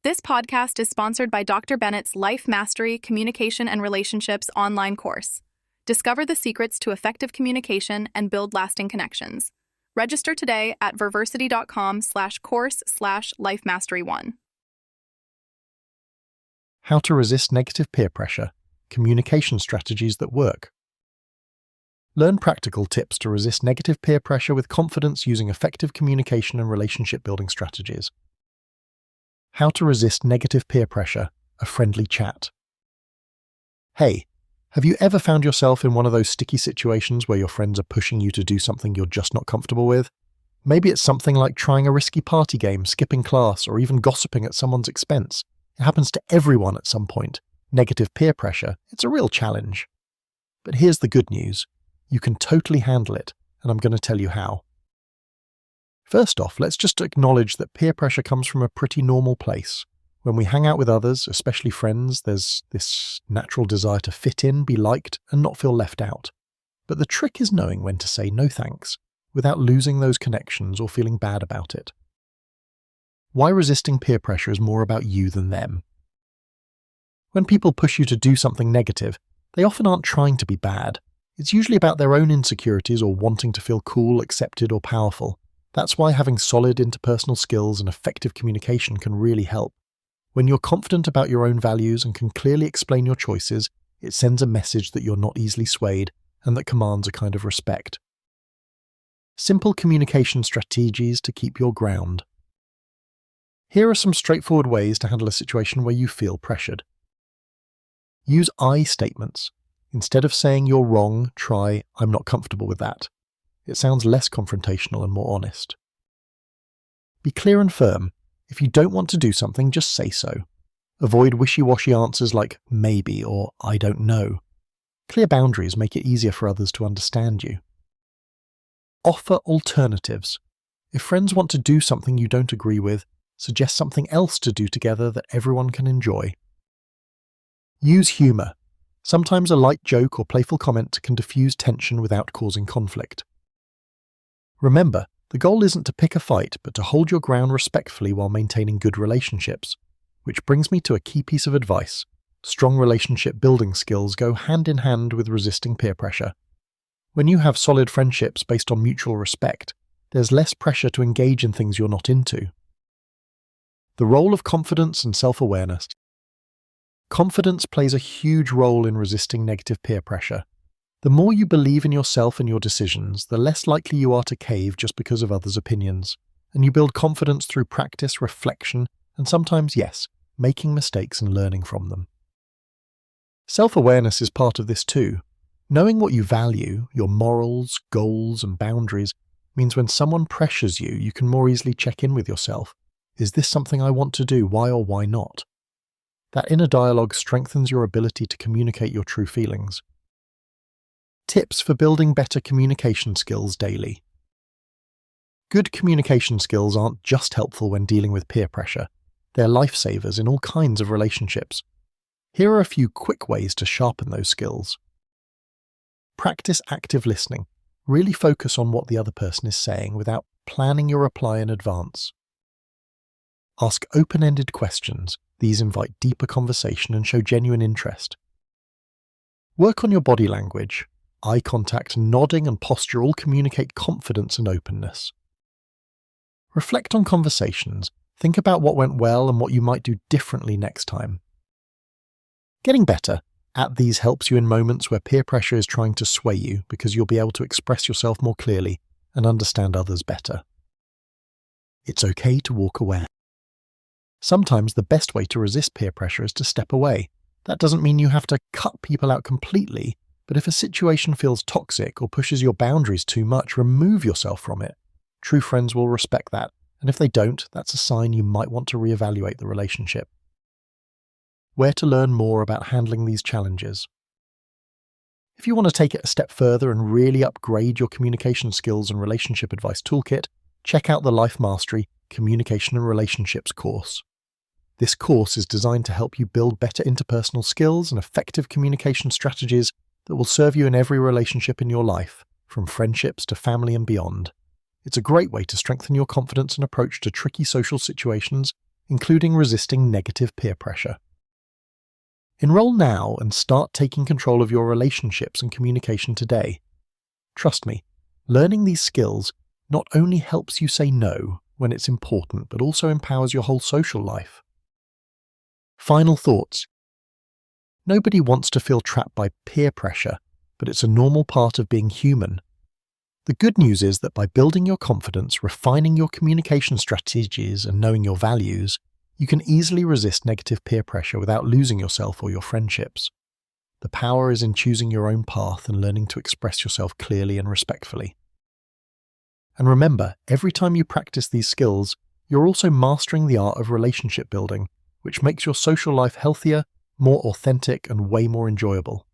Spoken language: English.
This podcast is sponsored by Dr. Bennett's Life Mastery Communication and Relationships online course. Discover the secrets to effective communication and build lasting connections. Register today at verversity.com/course/lifemastery1. How to resist negative peer pressure, communication strategies that work. Learn practical tips to resist negative peer pressure with confidence using effective communication and relationship building strategies. How to resist negative peer pressure, a friendly chat. Hey, have you ever found yourself in one of those sticky situations where your friends are pushing you to do something you're just not comfortable with? Maybe it's something like trying a risky party game, skipping class, or even gossiping at someone's expense. It happens to everyone at some point. Negative peer pressure, it's a real challenge. But here's the good news. You can totally handle it, and I'm going to tell you how. First off, let's just acknowledge that peer pressure comes from a pretty normal place. When we hang out with others, especially friends, there's this natural desire to fit in, be liked, and not feel left out. But the trick is knowing when to say no thanks, without losing those connections or feeling bad about it. Why resisting peer pressure is more about you than them. When people push you to do something negative, they often aren't trying to be bad. It's usually about their own insecurities or wanting to feel cool, accepted, or powerful. That's why having solid interpersonal skills and effective communication can really help. When you're confident about your own values and can clearly explain your choices, it sends a message that you're not easily swayed and that commands a kind of respect. Simple communication strategies to keep your ground. Here are some straightforward ways to handle a situation where you feel pressured. Use I statements. Instead of saying you're wrong, try I'm not comfortable with that. It sounds less confrontational and more honest. Be clear and firm. If you don't want to do something, just say so. Avoid wishy-washy answers like maybe or I don't know. Clear boundaries make it easier for others to understand you. Offer alternatives. If friends want to do something you don't agree with, suggest something else to do together that everyone can enjoy. Use humor. Sometimes a light joke or playful comment can diffuse tension without causing conflict. Remember, the goal isn't to pick a fight, but to hold your ground respectfully while maintaining good relationships. Which brings me to a key piece of advice. Strong relationship building skills go hand in hand with resisting peer pressure. When you have solid friendships based on mutual respect, there's less pressure to engage in things you're not into. The role of confidence and self-awareness. Confidence plays a huge role in resisting negative peer pressure. The more you believe in yourself and your decisions, the less likely you are to cave just because of others' opinions. And you build confidence through practice, reflection, and sometimes, yes, making mistakes and learning from them. Self-awareness is part of this too. Knowing what you value, your morals, goals, and boundaries, means when someone pressures you, you can more easily check in with yourself. Is this something I want to do? Why or why not? That inner dialogue strengthens your ability to communicate your true feelings. Tips for building better communication skills daily. Good communication skills aren't just helpful when dealing with peer pressure. They're lifesavers in all kinds of relationships. Here are a few quick ways to sharpen those skills. Practice active listening. Really focus on what the other person is saying without planning your reply in advance. Ask open-ended questions. These invite deeper conversation and show genuine interest. Work on your body language. Eye contact, nodding, and posture all communicate confidence and openness. Reflect on conversations. Think about what went well and what you might do differently next time. Getting better at these helps you in moments where peer pressure is trying to sway you because you'll be able to express yourself more clearly and understand others better. It's okay to walk away. Sometimes the best way to resist peer pressure is to step away. That doesn't mean you have to cut people out completely, but if a situation feels toxic or pushes your boundaries too much, remove yourself from it. True friends will respect that, and if they don't, that's a sign you might want to reevaluate the relationship. Where to learn more about handling these challenges. If you want to take it a step further and really upgrade your communication skills and relationship advice toolkit, check out the Life Mastery Communication and Relationships course. This course is designed to help you build better interpersonal skills and effective communication strategies that will serve you in every relationship in your life, from friendships to family and beyond. It's a great way to strengthen your confidence and approach to tricky social situations including resisting negative peer pressure. Enroll now and start taking control of your relationships and communication today. Trust me, learning these skills not only helps you say no when it's important, but also empowers your whole social life. Final thoughts. Nobody wants to feel trapped by peer pressure, but it's a normal part of being human. The good news is that by building your confidence, refining your communication strategies, and knowing your values, you can easily resist negative peer pressure without losing yourself or your friendships. The power is in choosing your own path and learning to express yourself clearly and respectfully. And remember, every time you practice these skills, you're also mastering the art of relationship building, which makes your social life healthier, more authentic, and way more enjoyable.